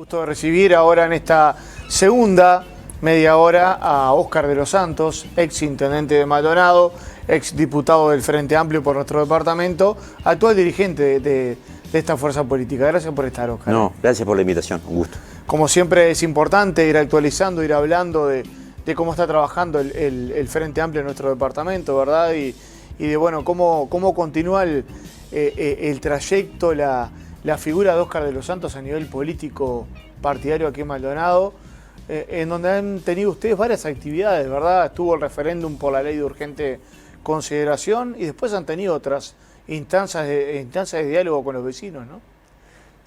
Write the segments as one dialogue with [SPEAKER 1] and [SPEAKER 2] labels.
[SPEAKER 1] Gusto de recibir ahora en esta segunda media hora a Óscar de los Santos, ex intendente de Maldonado, ex diputado del Frente Amplio por nuestro departamento, actual dirigente de esta fuerza política. Gracias por estar, Óscar.
[SPEAKER 2] No, gracias por la invitación, un gusto.
[SPEAKER 1] Como siempre es importante ir actualizando, ir hablando de cómo está trabajando el Frente Amplio en nuestro departamento, ¿verdad? Y de bueno, cómo continúa el trayecto, la figura de Óscar de los Santos a nivel político partidario aquí en Maldonado, en donde han tenido ustedes varias actividades, ¿verdad? Estuvo el referéndum por la ley de urgente consideración y después han tenido otras instancias de diálogo con los vecinos, ¿no?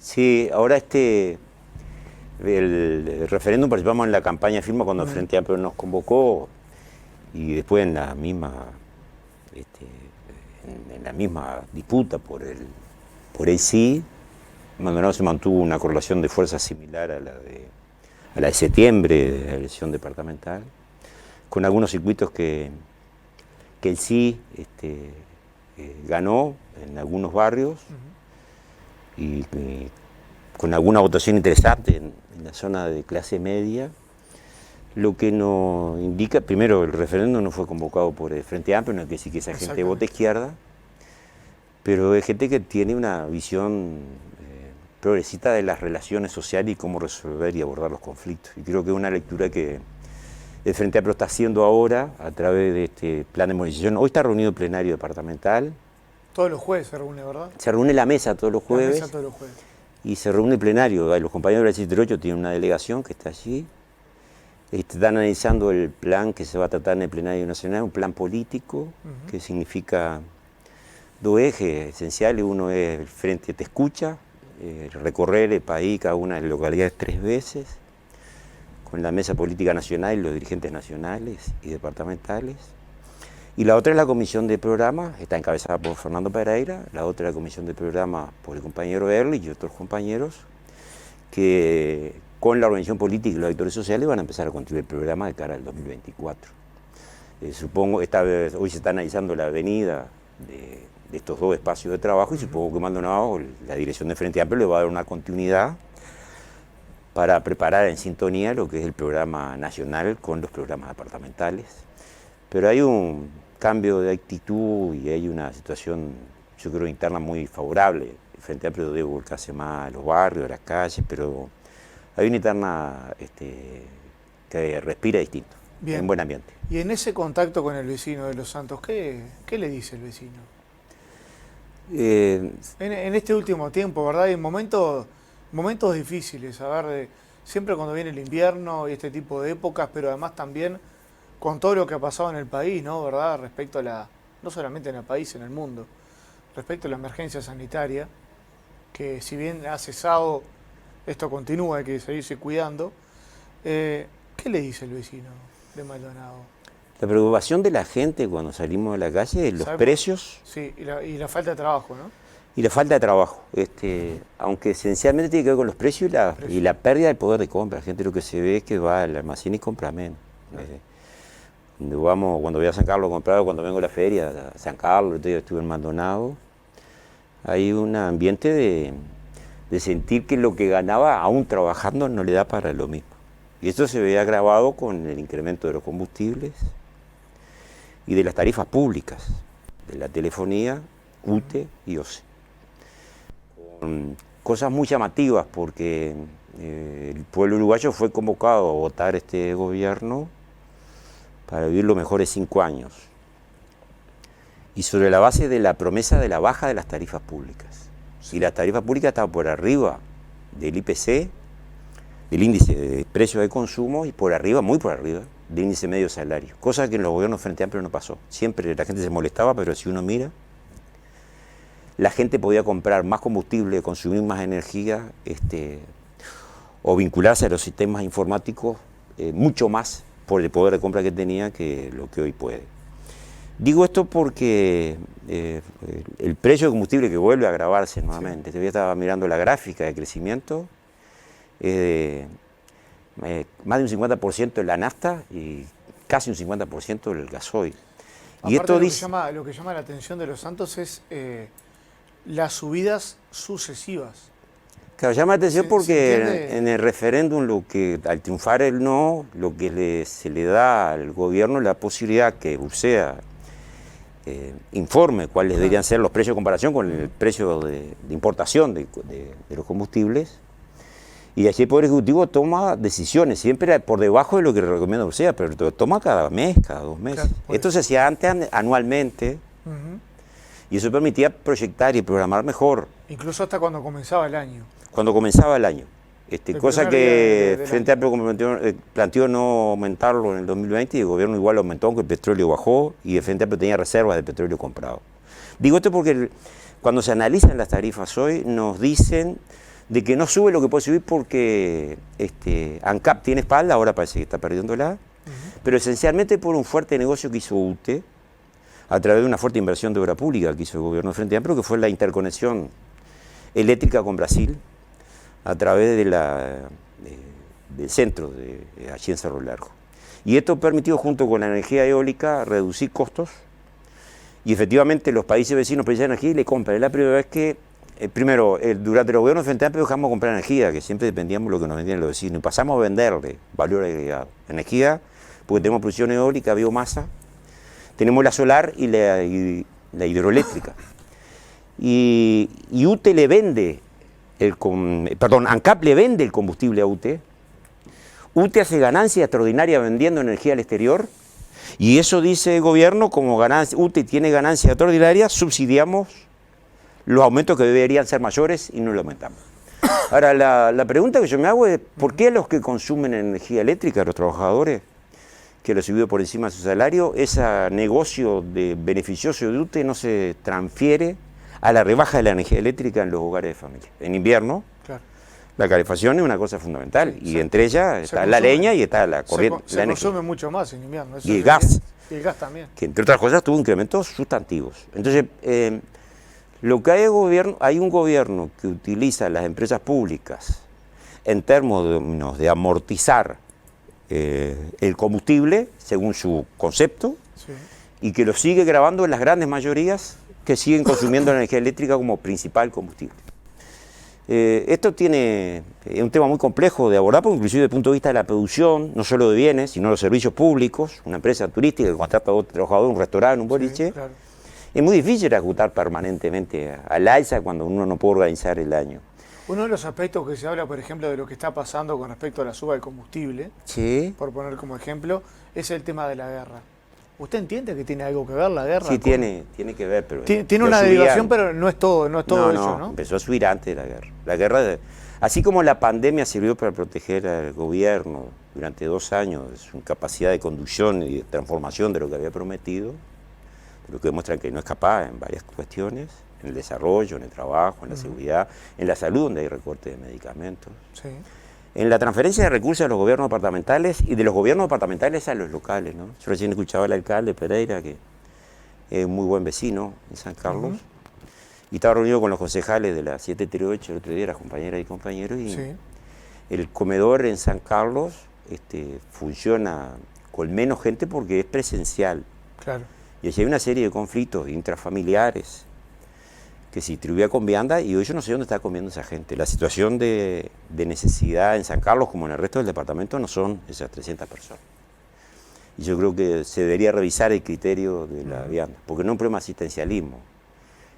[SPEAKER 2] Sí, ahora el referéndum participamos en la campaña firma cuando el Frente Amplio nos convocó y después en la misma disputa por el sí, Maldonado se mantuvo una correlación de fuerzas similar a la de septiembre de la elección departamental, con algunos circuitos que el sí ganó en algunos barrios y con alguna votación interesante en la zona de clase media, lo que nos indica, primero, el referéndum no fue convocado por el Frente Amplio, no quiere decir que esa gente vote izquierda, pero es gente que tiene una visión progresista de las relaciones sociales y cómo resolver y abordar los conflictos. Y creo que es una lectura que el Frente Amplio está haciendo ahora a través de este plan de movilización. Hoy está reunido el plenario departamental.
[SPEAKER 1] Todos los jueves se reúne, ¿verdad?
[SPEAKER 2] Se reúne la mesa todos los jueves.
[SPEAKER 1] La mesa todos los jueves. Y
[SPEAKER 2] se reúne el plenario. Los compañeros del 78 tienen una delegación que está allí. Están analizando el plan que se va a tratar en el plenario nacional, un plan político que significa dos ejes esenciales. Uno es el Frente Te Escucha, recorrer el país, cada una de las localidades 3 veces, con la mesa política nacional y los dirigentes nacionales y departamentales. Y la otra es la comisión de programa, está encabezada por Fernando Pereira, la otra es la comisión de programa por el compañero Early y otros compañeros, que con la organización política y los actores sociales van a empezar a construir el programa de cara al 2024. Supongo, hoy se está analizando la avenida de estos dos espacios de trabajo y supongo que Maldonado, la dirección del Frente Amplio, le va a dar una continuidad para preparar en sintonía lo que es el programa nacional con los programas departamentales. Pero hay un cambio de actitud y hay una situación, yo creo, interna muy favorable. El Frente Amplio debe volcarse más a los barrios, a las calles, pero hay una interna que respira distinto, en buen ambiente.
[SPEAKER 1] Y en ese contacto con el vecino de Los Santos, ¿qué le dice el vecino? En este último tiempo, ¿verdad? Hay momentos difíciles, siempre cuando viene el invierno y este tipo de épocas, pero además también con todo lo que ha pasado en el país, ¿no? ¿Verdad? Respecto a no solamente en el país, en el mundo, respecto a la emergencia sanitaria, que si bien ha cesado, esto continúa, hay que seguirse cuidando. ¿Qué le dice el vecino de Maldonado?
[SPEAKER 2] La preocupación de la gente cuando salimos de la calle es los precios.
[SPEAKER 1] Sí, y la falta de trabajo, ¿no?
[SPEAKER 2] Y la falta de trabajo, aunque esencialmente tiene que ver con los precios y la pérdida del poder de compra. La gente lo que se ve es que va al almacén y compra menos. Cuando voy a San Carlos a comprar, cuando vengo a la feria, a San Carlos, yo estuve en Maldonado, hay un ambiente de sentir que lo que ganaba aún trabajando no le da para lo mismo. Y esto se ve agravado con el incremento de los combustibles y de las tarifas públicas, de la telefonía, UTE y OCE. Con cosas muy llamativas porque el pueblo uruguayo fue convocado a votar este gobierno para vivir los mejores 5 años. Y sobre la base de la promesa de la baja de las tarifas públicas. Y las tarifas públicas estaban por arriba del IPC, del índice de precios de consumo, y por arriba, muy por arriba, del índice medio salario. Cosa que en los gobiernos Frente Amplio no pasó. Siempre la gente se molestaba, pero si uno mira, la gente podía comprar más combustible, consumir más energía, o vincularse a los sistemas informáticos mucho más por el poder de compra que tenía que lo que hoy puede. Digo esto porque el precio de combustible que vuelve a agravarse nuevamente. Yo estaba mirando la gráfica de crecimiento, más de un 50% de la nafta y casi un 50% del gasoil.
[SPEAKER 1] Y esto lo que llama la atención de Los Santos es las subidas sucesivas.
[SPEAKER 2] Claro, llama la atención porque
[SPEAKER 1] entiende?
[SPEAKER 2] en el referéndum, al triunfar el no, lo que se le da al gobierno es la posibilidad que URSEA informe cuáles deberían ser los precios de comparación con el precio de importación de los combustibles. Y allí el Poder Ejecutivo toma decisiones, siempre por debajo de lo que le recomienda URSEA, pero lo toma cada mes, cada 2 meses.
[SPEAKER 1] Claro,
[SPEAKER 2] Esto se hacía antes anualmente, y eso permitía proyectar y programar mejor
[SPEAKER 1] Incluso hasta cuando comenzaba el año.
[SPEAKER 2] cuando comenzaba el año.
[SPEAKER 1] El
[SPEAKER 2] Cosa
[SPEAKER 1] primer día
[SPEAKER 2] que
[SPEAKER 1] del
[SPEAKER 2] Frente
[SPEAKER 1] año.
[SPEAKER 2] Amplio planteó no aumentarlo en el 2020 y el gobierno igual lo aumentó, aunque el petróleo bajó y el Frente Amplio tenía reservas de petróleo comprado. Digo esto porque cuando se analizan las tarifas hoy nos dicen de que no sube lo que puede subir porque ANCAP tiene espalda, ahora parece que está perdiéndola, pero esencialmente por un fuerte negocio que hizo UTE a través de una fuerte inversión de obra pública que hizo el gobierno de Frente Amplio, que fue la interconexión eléctrica con Brasil a través del centro allí en Cerro Largo. Y esto permitió, junto con la energía eólica, reducir costos y efectivamente los países vecinos precisan energía y le compran. Es la primera vez que, durante el gobierno de Frente Amplio dejamos de comprar energía, que siempre dependíamos de lo que nos vendían los vecinos, y pasamos a venderle valor agregado. Energía, porque tenemos producción eólica, biomasa, tenemos la solar y la hidroeléctrica. Y UTE le vende, ANCAP le vende el combustible a UTE. UTE hace ganancia extraordinaria vendiendo energía al exterior, y eso dice el gobierno, como UTE tiene ganancia extraordinaria, subsidiamos los aumentos que deberían ser mayores y no lo aumentamos. Ahora, la pregunta que yo me hago es, ¿por qué a los que consumen energía eléctrica, a los trabajadores, que lo subió por encima de su salario, ese negocio beneficioso de UTE no se transfiere a la rebaja de la energía eléctrica en los hogares de familia? En invierno, claro, la calefacción es una cosa fundamental, y entre ellas está la leña y está la corriente.
[SPEAKER 1] Se consume mucho más en invierno.
[SPEAKER 2] Y el gas.
[SPEAKER 1] Y el gas también.
[SPEAKER 2] Que entre otras cosas tuvo incrementos sustantivos. Entonces, lo que hay un gobierno que utiliza las empresas públicas en términos de amortizar el combustible, según su concepto, sí, y que lo sigue grabando en las grandes mayorías que siguen consumiendo la energía eléctrica como principal combustible. Esto es un tema muy complejo de abordar, porque inclusive desde el punto de vista de la producción, no solo de bienes, sino de los servicios públicos, una empresa turística que contrata a otro trabajador, un restaurante, un boliche, sí, claro, es muy difícil ejecutar permanentemente al alza cuando uno no puede organizar el año.
[SPEAKER 1] Uno de los aspectos que se habla, por ejemplo, de lo que está pasando con respecto a la suba del combustible,
[SPEAKER 2] sí,
[SPEAKER 1] por poner como ejemplo, es el tema de la guerra. ¿Usted entiende que tiene algo que ver la guerra?
[SPEAKER 2] Sí, tiene que ver, pero...
[SPEAKER 1] Tiene una derivación, pero no es todo eso, ¿no?
[SPEAKER 2] Empezó a subir antes de la guerra. La guerra, así como la pandemia sirvió para proteger al gobierno durante 2 años de su incapacidad de conducción y de transformación de lo que había prometido, lo que demuestra que no es capaz en varias cuestiones, en el desarrollo, en el trabajo, en la seguridad, en la salud, donde hay recorte de medicamentos. Sí. En la transferencia de recursos a los gobiernos departamentales y de los gobiernos departamentales a los locales, ¿no? Yo recién escuchaba al alcalde Pereira, que es un muy buen vecino en San Carlos, y estaba reunido con los concejales de la 738 el otro día, las compañeras y compañeros, y sí, el comedor en San Carlos funciona con menos gente porque es presencial. Claro. Y allí hay una serie de conflictos intrafamiliares que se distribuía con vianda, y hoy yo no sé dónde está comiendo esa gente. La situación de necesidad en San Carlos, como en el resto del departamento, no son esas 300 personas. Y yo creo que se debería revisar el criterio de la vianda, porque no es un problema de asistencialismo.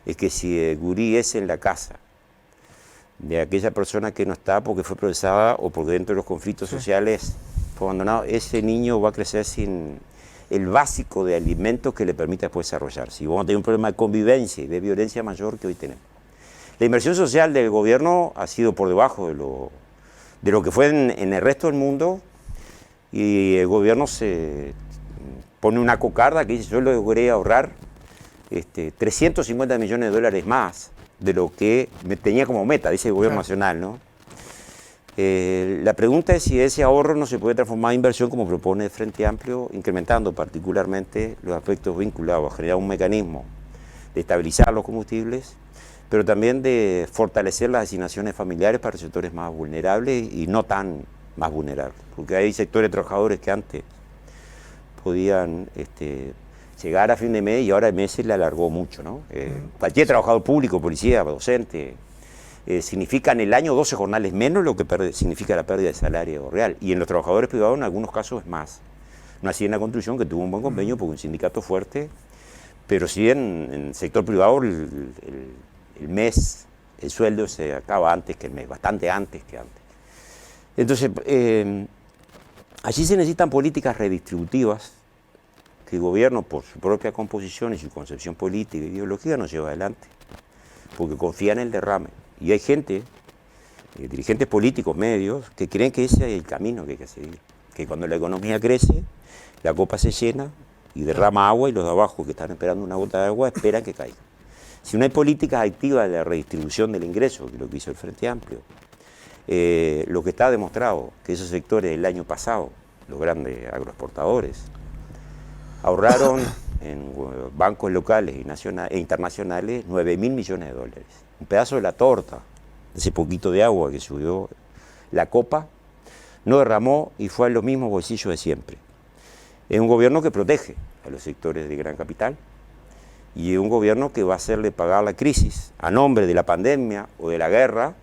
[SPEAKER 2] Es que si el gurí es en la casa de aquella persona que no está porque fue procesada o porque dentro de los conflictos sociales fue abandonado, ese niño va a crecer sin el básico de alimentos que le permita después desarrollarse. Y vamos a tener un problema de convivencia y de violencia mayor que hoy tenemos. La inversión social del gobierno ha sido por debajo de lo que fue en el resto del mundo, y el gobierno se pone una cocarda que dice: yo logré ahorrar 350 millones de dólares más de lo que me tenía como meta, dice el gobierno nacional, ¿no? La pregunta es si ese ahorro no se puede transformar en inversión, como propone el Frente Amplio, incrementando particularmente los aspectos vinculados a generar un mecanismo de estabilizar los combustibles, pero también de fortalecer las asignaciones familiares para sectores más vulnerables y no tan más vulnerables, porque hay sectores de trabajadores que antes podían llegar a fin de mes y ahora el mes se le alargó mucho, ¿no? Cualquier trabajador público, policía, docente, significa en el año 12 jornales menos lo que significa la pérdida de salario real. Y en los trabajadores privados en algunos casos es más. No así en la construcción, que tuvo un buen convenio porque un sindicato fuerte, pero sí en el sector privado el mes, el sueldo se acaba antes que el mes, bastante antes que antes. Entonces, allí se necesitan políticas redistributivas que el gobierno, por su propia composición y su concepción política y ideológica, nos lleva adelante, porque confía en el derrame. Y hay gente, dirigentes políticos, medios, que creen que ese es el camino que hay que seguir, que cuando la economía crece, la copa se llena y derrama agua y los de abajo que están esperando una gota de agua esperan que caiga. Si no hay políticas activas de la redistribución del ingreso, que es lo que hizo el Frente Amplio, lo que está demostrado, que esos sectores el año pasado, los grandes agroexportadores, ahorraron en bancos locales e internacionales 9.000 millones de dólares. Un pedazo de la torta, ese poquito de agua que subió la copa, no derramó y fue a los mismos bolsillos de siempre. Es un gobierno que protege a los sectores de gran capital y es un gobierno que va a hacerle pagar la crisis a nombre de la pandemia o de la guerra,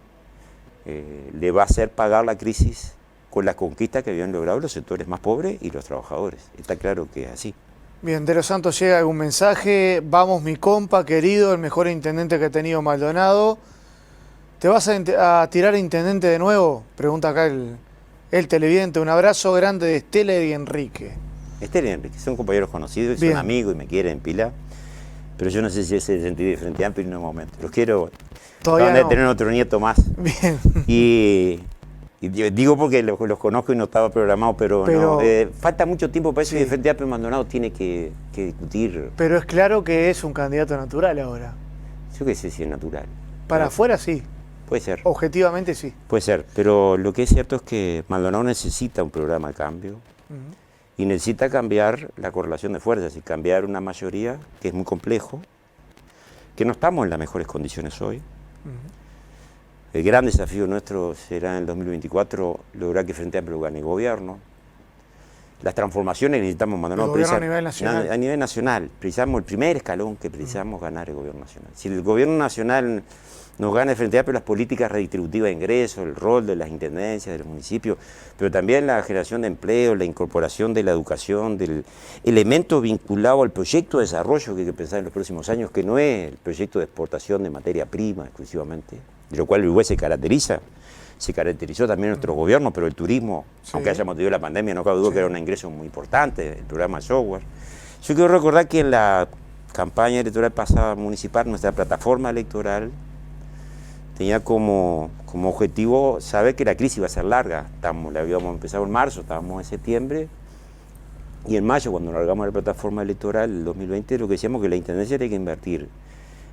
[SPEAKER 2] le va a hacer pagar la crisis con las conquistas que habían logrado los sectores más pobres y los trabajadores. Está claro que es así.
[SPEAKER 1] Bien, de los Santos llega algún mensaje. Vamos, mi compa querido, el mejor intendente que ha tenido Maldonado. ¿Te vas a tirar intendente de nuevo? Pregunta acá el televidente. Un abrazo grande de Estela y Enrique.
[SPEAKER 2] Estela y Enrique son compañeros conocidos, son amigos y me quieren pila. Pero yo no sé si ese es el sentido de Frente Amplio en un momento. Los quiero.
[SPEAKER 1] Todavía
[SPEAKER 2] van a
[SPEAKER 1] no.
[SPEAKER 2] tener otro nieto más.
[SPEAKER 1] Bien.
[SPEAKER 2] Y digo porque los conozco y no estaba programado, pero no, falta mucho tiempo para eso, sí. Y el Frente Amplio Maldonado tiene que discutir.
[SPEAKER 1] Pero es claro que es un candidato natural ahora.
[SPEAKER 2] Yo qué sé si es natural.
[SPEAKER 1] Para afuera sí.
[SPEAKER 2] Puede ser.
[SPEAKER 1] Objetivamente sí.
[SPEAKER 2] Puede ser, pero lo que es cierto es que Maldonado necesita un programa de cambio y necesita cambiar la correlación de fuerzas y cambiar una mayoría que es muy complejo, que no estamos en las mejores condiciones hoy. El gran desafío nuestro será en el 2024 lograr que Frente Amplio gane gobierno. Las transformaciones necesitamos, Maldonado,
[SPEAKER 1] a nivel nacional.
[SPEAKER 2] A nivel nacional. Precisamos el primer escalón que precisamos ganar el gobierno nacional. Si el gobierno nacional nos gana el Frente Amplio, las políticas redistributivas de ingresos, el rol de las intendencias, de los municipios, pero también la generación de empleo, la incorporación de la educación, del elemento vinculado al proyecto de desarrollo que hay que pensar en los próximos años, que no es el proyecto de exportación de materia prima exclusivamente, de lo cual el Uruguay se caracterizó también nuestro gobierno, pero el turismo, sí, aunque hayamos tenido la pandemia, no cabe duda que era un ingreso muy importante, el programa de software. Yo quiero recordar que en la campaña electoral pasada municipal, nuestra plataforma electoral tenía como objetivo saber que la crisis iba a ser larga. La habíamos empezado en marzo, estábamos en septiembre, y en mayo, cuando largamos la plataforma electoral, el 2020, lo que decíamos que la intendencia tenía que invertir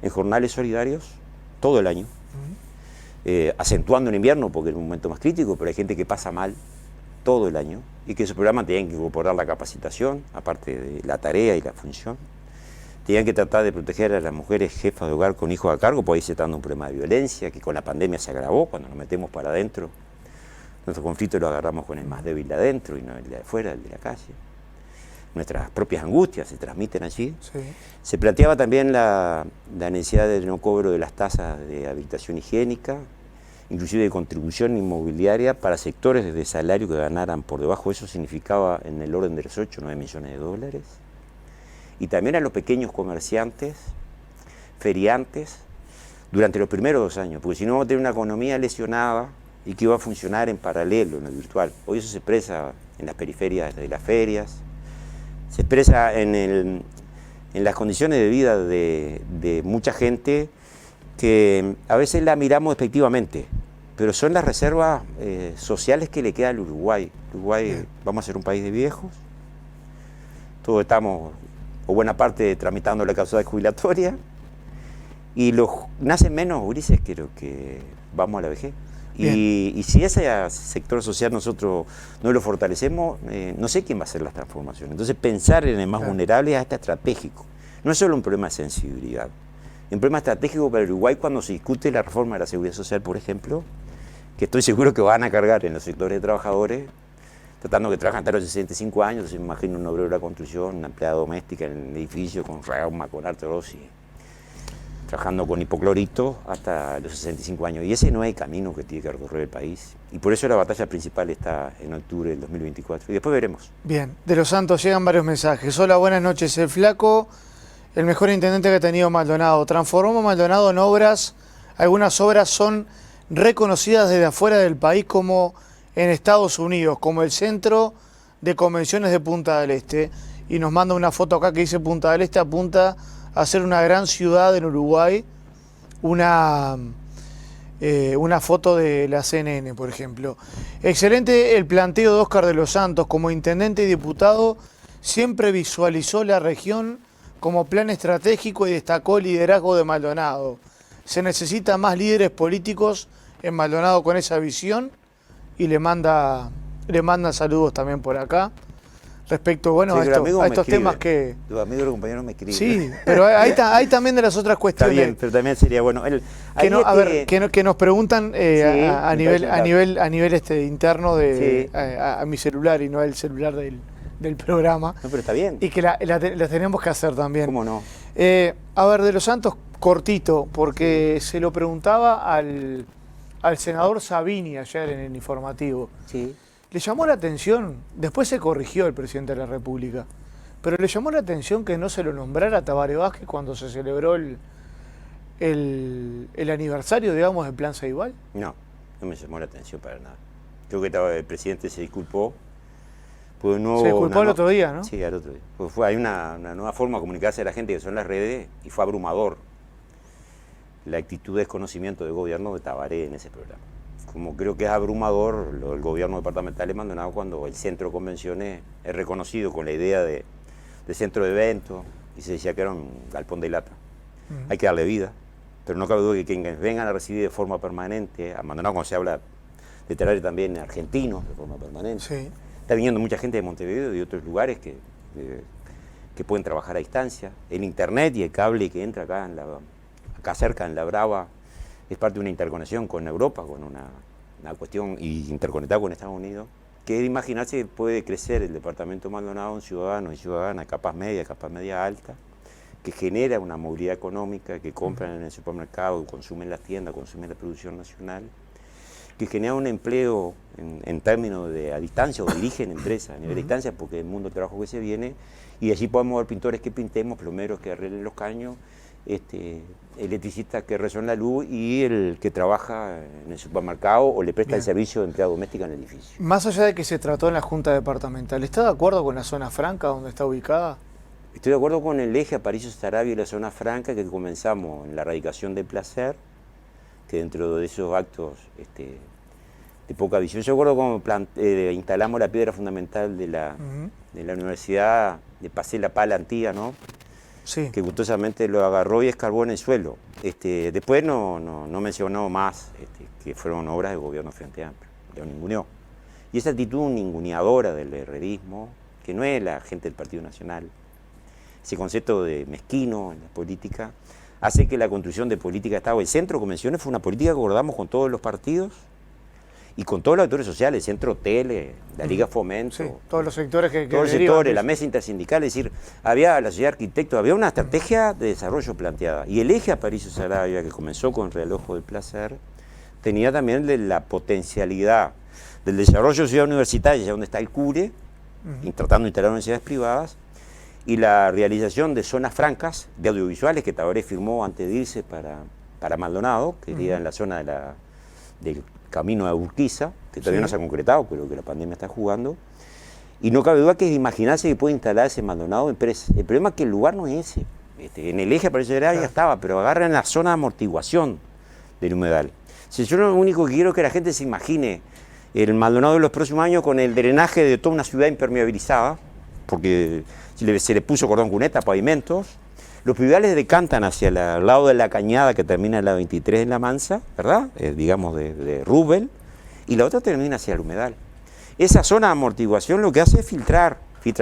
[SPEAKER 2] en jornales solidarios todo el año, acentuando en invierno porque es un momento más crítico, pero hay gente que pasa mal todo el año y que esos programas tenían que incorporar la capacitación, aparte de la tarea y la función. Tenían que tratar de proteger a las mujeres jefas de hogar con hijos a cargo, porque ahí se está dando un problema de violencia que con la pandemia se agravó cuando nos metemos para adentro. Nuestro conflicto lo agarramos con el más débil de adentro y no el de afuera, el de la calle. Nuestras propias angustias se transmiten allí. Sí. Se planteaba también la necesidad de no cobro de las tasas de habilitación higiénica, inclusive de contribución inmobiliaria para sectores de salario que ganaran por debajo. Eso significaba en el orden de los 8 o 9 millones de dólares. Y también a los pequeños comerciantes, feriantes, durante los primeros 2 años, porque si no vamos a tener una economía lesionada y que iba a funcionar en paralelo, en el virtual. Hoy eso se expresa en las periferias de las ferias, se expresa en las condiciones de vida de mucha gente que a veces la miramos despectivamente, pero son las reservas sociales que le queda al Uruguay. Uruguay, vamos a ser un país de viejos, todos estamos, o buena parte, tramitando la causa jubilatoria, y nacen menos gurises que lo que vamos a la vejez. Y si ese sector social nosotros no lo fortalecemos, no sé quién va a hacer las transformaciones. Entonces pensar en el más vulnerable es hasta estratégico. No es solo un problema de sensibilidad, es un problema estratégico para Uruguay cuando se discute la reforma de la seguridad social, por ejemplo, que estoy seguro que van a cargar en los sectores de trabajadores, tratando que trabajan hasta los 65 años. Entonces me imagino un obrero de la construcción, una empleada doméstica en el edificio con reuma, con artrosis. trabajando con hipoclorito hasta los 65 años. Y ese no es el camino que tiene que recorrer el país. Y por eso la batalla principal está en octubre del 2024. Y después veremos.
[SPEAKER 1] Bien, de los Santos llegan varios mensajes. Hola, buenas noches. El Flaco, el mejor intendente que ha tenido Maldonado. Transformó Maldonado en obras. Algunas obras son reconocidas desde afuera del país como en Estados Unidos, como el Centro de Convenciones de Punta del Este. Y nos manda una foto acá que dice Punta del Este apunta a ser una gran ciudad en Uruguay. Una foto de la CNN, por ejemplo. Excelente el planteo de Óscar de los Santos. Como intendente y diputado, siempre visualizó la región como plan estratégico y destacó el liderazgo de Maldonado. Se necesita más líderes políticos en Maldonado con esa visión, y le manda saludos también por acá. Respecto, bueno, sí, a estos temas que...
[SPEAKER 2] Los amigos y los compañeros me escriben.
[SPEAKER 1] Sí, pero hay también de las otras cuestiones.
[SPEAKER 2] Está bien, pero también sería bueno...
[SPEAKER 1] que nos preguntan a nivel interno a mi celular y no al celular del programa.
[SPEAKER 2] No, pero está bien.
[SPEAKER 1] Y que la tenemos que hacer también.
[SPEAKER 2] ¿Cómo no?
[SPEAKER 1] A ver, de los Santos, cortito, porque se lo preguntaba al senador Sabini ayer en el informativo.
[SPEAKER 2] Sí.
[SPEAKER 1] Le llamó la atención, después se corrigió el presidente de la República, pero le llamó la atención que no se lo nombrara a Tabaré Vázquez cuando se celebró el aniversario, digamos, del Plan Ceibal.
[SPEAKER 2] No me llamó la atención para nada. Creo que el presidente se disculpó. Se
[SPEAKER 1] disculpó el otro día, ¿no?
[SPEAKER 2] Sí, al otro día. Hay una nueva forma de comunicarse a la gente que son las redes, y fue abrumador la actitud de desconocimiento del gobierno de Tabaré en ese programa. Como creo que es abrumador el gobierno departamental de Maldonado cuando el centro de convenciones es reconocido con la idea de centro de eventos y se decía que era un galpón de lata. Hay que darle vida, pero no cabe duda que quienes vengan a recibir de forma permanente a Maldonado, cuando se habla de traer también argentinos de forma permanente.
[SPEAKER 1] Sí.
[SPEAKER 2] Está viniendo mucha gente de Montevideo y de otros lugares que pueden trabajar a distancia. El internet y el cable que entra acá cerca en La Brava es parte de una interconexión con Europa, con una cuestión interconectada con Estados Unidos, que es de imaginarse que puede crecer el departamento Maldonado en ciudadanos y ciudadanas, capas media alta, que genera una movilidad económica, que compran en el supermercado, consumen las tiendas, consumen la producción nacional, que genera un empleo en términos de a distancia, o dirigen empresas a nivel de distancia, porque el mundo del trabajo que se viene, y allí podemos ver pintores que pintemos, plomeros que arreglen los caños, electricista que resuelve la luz y el que trabaja en el supermercado o le presta el servicio de empleada doméstica en el edificio.
[SPEAKER 1] Más allá de que se trató en la Junta Departamental, ¿está de acuerdo con la zona franca donde está ubicada?
[SPEAKER 2] Estoy de acuerdo con el eje Aparicio-Saravia y la zona franca, que comenzamos en la erradicación del placer, que dentro de esos actos de poca visión. Yo recuerdo cuando instalamos la piedra fundamental de la universidad, de Pasé la Pala Antía, ¿no?
[SPEAKER 1] Sí.
[SPEAKER 2] Que gustosamente lo agarró y escarbó en el suelo. Después no mencionó más que fueron obras del gobierno Frente Amplio, lo ninguneó. Y esa actitud ninguneadora del herrerismo, que no es la gente del Partido Nacional, ese concepto de mezquino en la política, hace que la construcción de política de Estado, el centro de convenciones fue una política que acordamos con todos los partidos y con todos los actores sociales, el Centro Tele, la Liga Fomento,
[SPEAKER 1] sí, todos los sectores que
[SPEAKER 2] todos los sectores, la mesa intersindical, es decir, había la sociedad de arquitectos, había una estrategia de desarrollo planteada. Y el eje Aparicio-Saravia, que comenzó con el Realojo del Placer, tenía también la potencialidad del desarrollo de ciudad universitaria, donde está el CURE, tratando de instalar universidades privadas, y la realización de zonas francas de audiovisuales que Tabaré firmó antes de irse para Maldonado, que iría en la zona del camino a Urquiza, que todavía no se ha concretado, pero que la pandemia está jugando. Y no cabe duda que es imaginarse que puede instalarse Maldonado empresa. El problema es que el lugar no es ese. En el eje Aparicio-Saravia ya estaba, pero agarran la zona de amortiguación del humedal. Si yo lo único que quiero es que la gente se imagine el Maldonado de los próximos años con el drenaje de toda una ciudad impermeabilizada, porque se le puso cordón cuneta, pavimentos. Los pluviales decantan hacia el lado de la cañada que termina en la 23 en La Mansa, ¿verdad? Digamos de Rubel, y la otra termina hacia el humedal. Esa zona de amortiguación lo que hace es filtrar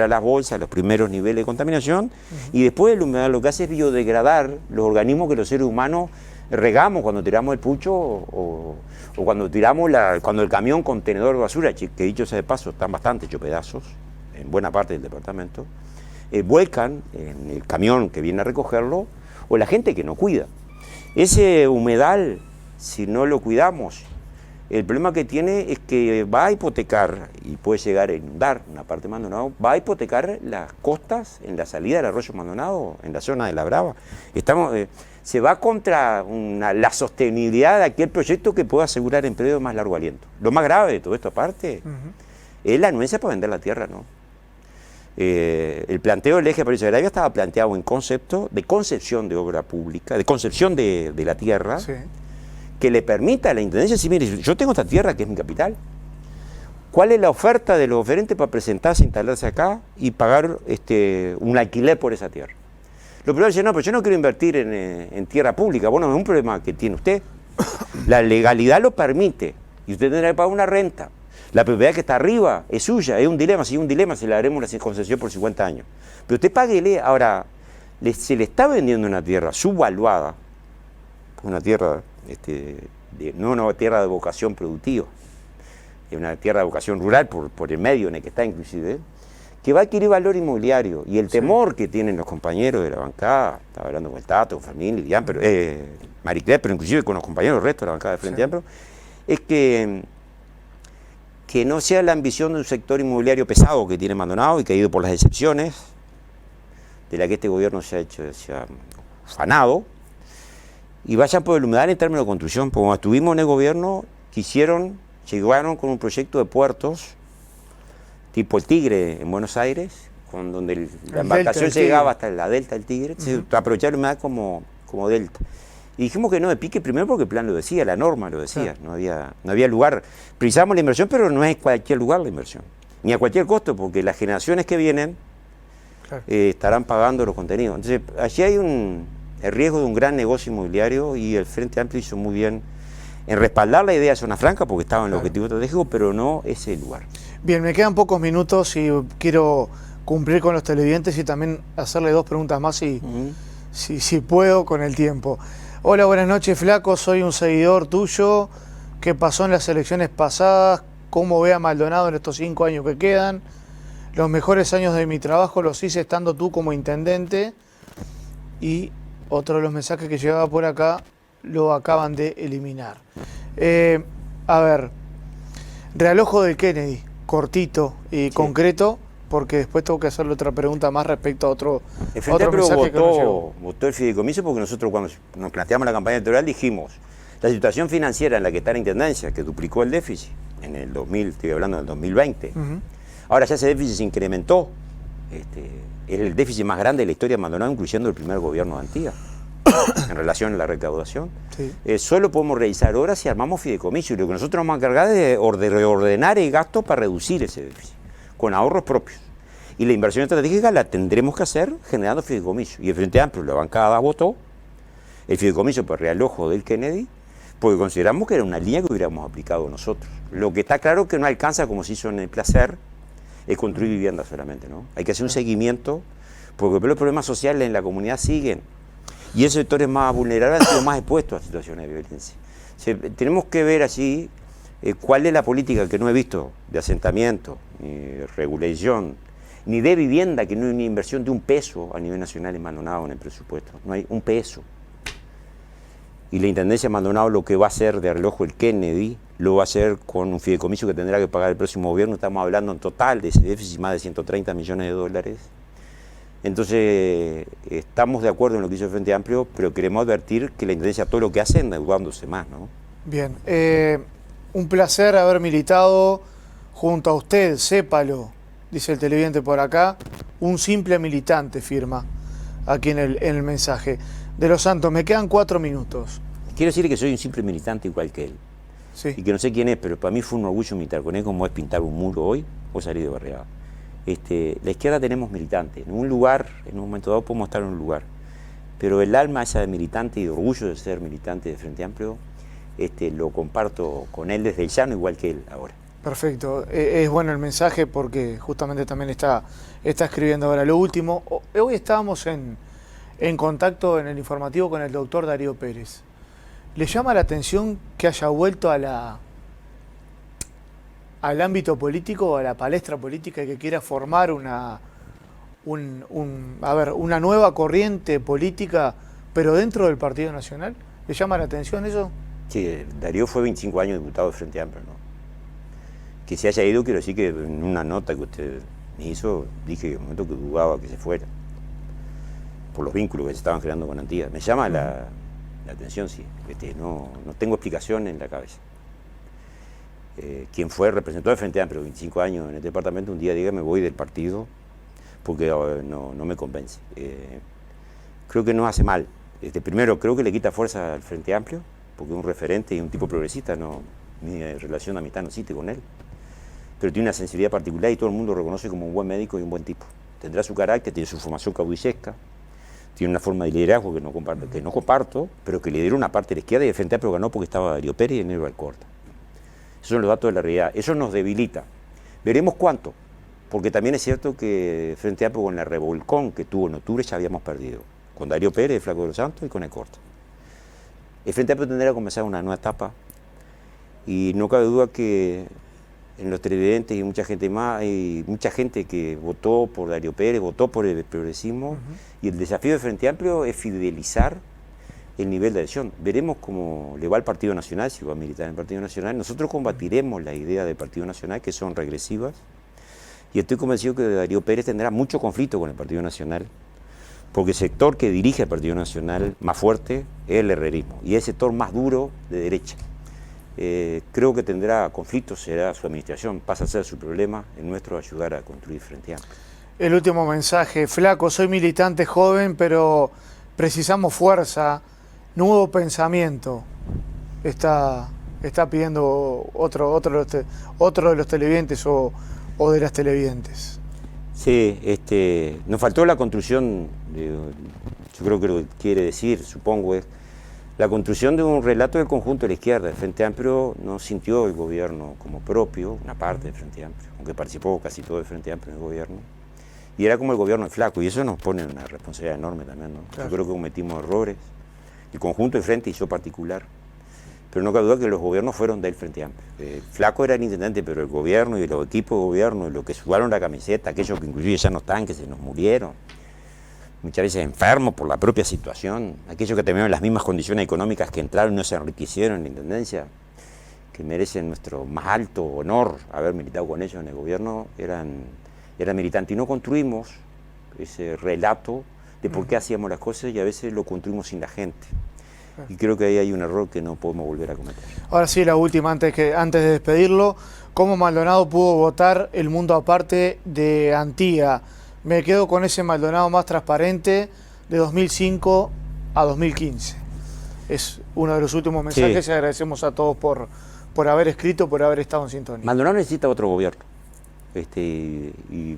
[SPEAKER 2] las bolsas, los primeros niveles de contaminación, y después el humedal lo que hace es biodegradar los organismos que los seres humanos regamos cuando tiramos el pucho o cuando cuando el camión contenedor de basura, que dicho sea de paso, están bastante hechos pedazos en buena parte del departamento, vuelcan en el camión que viene a recogerlo, o la gente que no cuida. Ese humedal, si no lo cuidamos, el problema que tiene es que va a hipotecar, y puede llegar a inundar una parte de Maldonado, va a hipotecar las costas en la salida del arroyo Maldonado, en la zona de La Brava. Se va contra la sostenibilidad de aquel proyecto que pueda asegurar empleo de más largo aliento. Lo más grave de todo esto aparte es la anuencia para vender la tierra, ¿no? El planteo del eje París de Arabia estaba planteado en concepto de concepción de obra pública, de concepción de la tierra, sí, que le permita a la Intendencia decir, mire, yo tengo esta tierra que es mi capital, ¿cuál es la oferta de los oferentes para presentarse, instalarse acá y pagar un alquiler por esa tierra? Lo primero es decir, no, pero yo no quiero invertir en tierra pública. Bueno, es un problema que tiene usted. La legalidad lo permite y usted tendrá que pagar una renta. La propiedad que está arriba es suya, es un dilema. Si es un dilema, se le haremos una concesión por 50 años. Pero usted páguele. Ahora, se le está vendiendo una tierra subvaluada, una tierra, no una tierra de vocación productiva, es una tierra de vocación rural por el medio en el que está inclusive, que va a adquirir valor inmobiliario. Y el temor que tienen los compañeros de la bancada, estaba hablando con el Tato, con Fermín, Lilian, Mariclet, pero inclusive con los compañeros del resto de la bancada de Frente Amplio, es que no sea la ambición de un sector inmobiliario pesado que tiene Maldonado y que ha ido por las excepciones, de la que este gobierno se ha fanado, y vayan por el humedal en términos de construcción. Porque cuando estuvimos en el gobierno, llegaron con un proyecto de puertos, tipo el Tigre en Buenos Aires, donde la embarcación llegaba hasta la delta del Tigre, se aprovechaba la humedad como delta. Y dijimos que no de pique, primero porque el plan lo decía, la norma lo decía, no había lugar. Precisamos la inversión, pero no es cualquier lugar la inversión, ni a cualquier costo, porque las generaciones que vienen estarán pagando los contenidos. Entonces, allí hay el riesgo de un gran negocio inmobiliario y el Frente Amplio hizo muy bien en respaldar la idea de Zona Franca, porque estaba en el objetivo estratégico, pero no ese lugar.
[SPEAKER 1] Bien, me quedan pocos minutos y quiero cumplir con los televidentes y también hacerle dos preguntas más si puedo con el tiempo. Hola, buenas noches, Flaco, soy un seguidor tuyo. ¿Qué pasó en las elecciones pasadas? ¿Cómo ve a Maldonado en estos 5 años que quedan? Los mejores años de mi trabajo los hice estando tú como intendente. Y otro de los mensajes que llegaba por acá lo acaban de eliminar. A ver, realojo del Kennedy, cortito y concreto, porque después tengo que hacerle otra pregunta más respecto a otro mensaje que nos llegó.
[SPEAKER 2] Votó el fideicomiso porque nosotros cuando nos planteamos la campaña electoral dijimos la situación financiera en la que está la Intendencia, que duplicó el déficit en el 2000, estoy hablando del 2020. Ahora ya ese déficit se incrementó. Es el déficit más grande de la historia de Maldonado, incluyendo el primer gobierno de Antía, en relación a la recaudación. Solo podemos realizar ahora si armamos fideicomiso, y lo que nosotros nos vamos a encargar es de reordenar el gasto para reducir ese déficit, con ahorros propios. Y la inversión estratégica la tendremos que hacer generando fideicomiso. Y el Frente Amplio, la bancada votó el fideicomiso por realojo del Kennedy, porque consideramos que era una línea que hubiéramos aplicado nosotros. Lo que está claro que no alcanza, como se hizo en el Placer, es construir viviendas solamente, ¿no? Hay que hacer un seguimiento, porque los problemas sociales en la comunidad siguen. Y esos sectores más vulnerables han sido más expuestos a situaciones de violencia. Tenemos que ver allí cuál es la política que no he visto de asentamiento, ni de regulación, ni de vivienda, que no hay una inversión de un peso a nivel nacional en Maldonado en el presupuesto. No hay un peso. Y la Intendencia de Maldonado lo que va a hacer de relojo el Kennedy, lo va a hacer con un fideicomiso que tendrá que pagar el próximo gobierno. Estamos hablando en total de ese déficit, más de 130 millones de dólares. Entonces, estamos de acuerdo en lo que hizo el Frente Amplio, pero queremos advertir que la Intendencia todo lo que hace endeudándose más, ¿no?
[SPEAKER 1] Bien, un placer haber militado junto a usted, sépalo, dice el televidente por acá, un simple militante firma aquí en el mensaje. De los Santos, me quedan 4 minutos.
[SPEAKER 2] Quiero decirle que soy un simple militante igual que él. Sí. Y que no sé quién es, pero para mí fue un orgullo militar con él, como es pintar un muro hoy o salir de barriada. La izquierda tenemos militantes. En un lugar, en un momento dado podemos estar en un lugar. Pero el alma esa de militante y de orgullo de ser militante de Frente Amplio, lo comparto con él desde el llano, igual que él ahora.
[SPEAKER 1] Perfecto. Es bueno el mensaje porque justamente también está escribiendo ahora. Lo último, hoy estábamos en contacto en el informativo con el doctor Darío Pérez. ¿Le llama la atención que haya vuelto al ámbito político, a la palestra política, y que quiera formar una nueva corriente política, pero dentro del Partido Nacional? ¿Le llama la atención eso?
[SPEAKER 2] Sí, Darío fue 25 años diputado de Frente Amplio, ¿no? Que se haya ido, quiero decir que en una nota que usted me hizo, dije en el momento que dudaba que se fuera, por los vínculos que se estaban creando con Antía. Me llama la atención, sí. No tengo explicación en la cabeza. Quien fue representante de Frente Amplio 25 años en este departamento, un día diga me voy del partido porque no me convence. Creo que nos hace mal. Primero, creo que le quita fuerza al Frente Amplio, porque es un referente y un tipo progresista, mi relación de amistad no existe con él, pero tiene una sensibilidad particular y todo el mundo lo reconoce como un buen médico y un buen tipo. Tendrá su carácter, tiene su formación caudillesca, tiene una forma de liderazgo que no comparto, pero que lideró una parte de la izquierda y el Frente Amplio ganó porque estaba Darío Pérez y Enero Alcorta. Esos son los datos de la realidad. Eso nos debilita. Veremos cuánto, porque también es cierto que Frente Amplio con la revolcón que tuvo en octubre ya habíamos perdido, con Darío Pérez, el Flaco de los Santos y con Alcorta. El Frente Amplio tendrá que comenzar una nueva etapa y no cabe duda que en los televidentes y mucha gente más, hay mucha gente que votó por Darío Pérez, votó por el progresismo, y el desafío de Frente Amplio es fidelizar el nivel de adhesión. Veremos cómo le va al Partido Nacional, si va a militar en el Partido Nacional. Nosotros combatiremos la idea del Partido Nacional, que son regresivas, y estoy convencido que Darío Pérez tendrá mucho conflicto con el Partido Nacional, porque el sector que dirige el Partido Nacional más fuerte es el herrerismo, y es el sector más duro de derecha. Creo que tendrá conflictos, será su administración, pasa a ser su problema, el nuestro ayudar a construir Frente Amplio.
[SPEAKER 1] El último mensaje, Flaco, soy militante joven, pero precisamos fuerza, nuevo pensamiento. Está pidiendo otro de los televidentes o de las televidentes.
[SPEAKER 2] Sí, nos faltó la construcción, yo creo que lo que quiere decir, supongo, es la construcción de un relato del conjunto de la izquierda. El Frente Amplio no sintió el gobierno como propio, una parte del Frente Amplio, aunque participó casi todo el Frente Amplio en el gobierno, y era como el gobierno de Flaco, y eso nos pone una responsabilidad enorme también, ¿no? Claro. Yo creo que cometimos errores, el conjunto del Frente y yo particular, pero no cabe duda que los gobiernos fueron del Frente Amplio. Flaco era el intendente, pero el gobierno y los equipos de gobierno, y los que sudaron la camiseta, aquellos que inclusive ya no están, que se nos murieron, muchas veces enfermos por la propia situación, aquellos que tenían las mismas condiciones económicas que entraron y no se enriquecieron en la intendencia, que merecen nuestro más alto honor haber militado con ellos en el gobierno, eran militantes. Y no construimos ese relato de por qué hacíamos las cosas, y a veces lo construimos sin la gente. Y creo que ahí hay un error que no podemos volver a cometer.
[SPEAKER 1] Ahora sí, la última, antes de despedirlo, ¿cómo Maldonado pudo votar el mundo aparte de Antía? Me quedo con ese Maldonado más transparente de 2005 a 2015. Es uno de los últimos mensajes, sí. Y agradecemos a todos por haber escrito, por haber estado en sintonía.
[SPEAKER 2] Maldonado necesita otro gobierno, y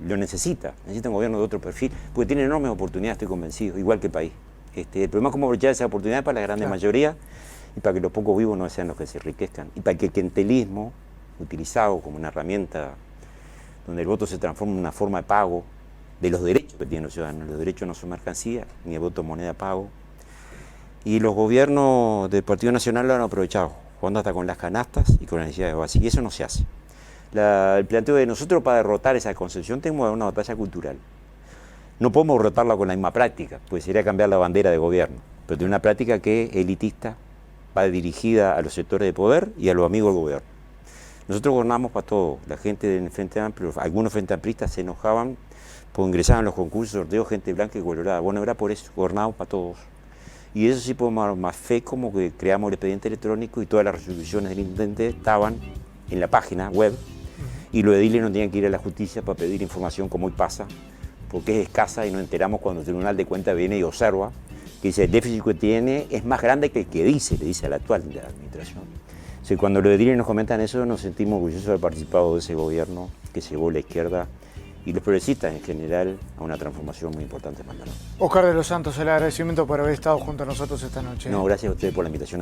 [SPEAKER 2] lo necesita un gobierno de otro perfil, porque tiene enormes oportunidades, estoy convencido, igual que el país. El problema es cómo aprovechar esa oportunidad para la gran mayoría, y para que los pocos vivos no sean los que se enriquezcan, y para que el clientelismo, utilizado como una herramienta donde el voto se transforma en una forma de pago de los derechos que tienen los ciudadanos. Los derechos no son mercancía, ni el voto es moneda de pago. Y los gobiernos del Partido Nacional lo han aprovechado, jugando hasta con las canastas y con las necesidades básicas, y eso no se hace. El planteo de nosotros para derrotar esa concepción tenemos que dar una batalla cultural. No podemos derrotarla con la misma práctica, pues sería cambiar la bandera de gobierno, pero tiene una práctica que es elitista, va dirigida a los sectores de poder y a los amigos del gobierno. Nosotros gobernamos para todo. La gente del Frente Amplio, algunos Frente Amplistas se enojaban porque ingresaban a los concursos, sorteos, gente blanca y colorada. Bueno, era por eso, gobernamos para todos. Y eso sí podemos dar más fe, como que creamos el expediente electrónico y todas las resoluciones del intendente estaban en la página web, y los ediles no tenían que ir a la justicia para pedir información como hoy pasa, porque es escasa y nos enteramos cuando el Tribunal de Cuentas viene y observa que dice el déficit que tiene es más grande que el que dice, le dice a la actual de la administración. O sea, cuando los ediles nos comentan eso, nos sentimos orgullosos de haber participado de ese gobierno que llevó la izquierda y los progresistas en general a una transformación muy importante en Maldonado.
[SPEAKER 1] Oscar de los Santos, el agradecimiento por haber estado junto a nosotros esta noche.
[SPEAKER 2] No, gracias a ustedes por la invitación.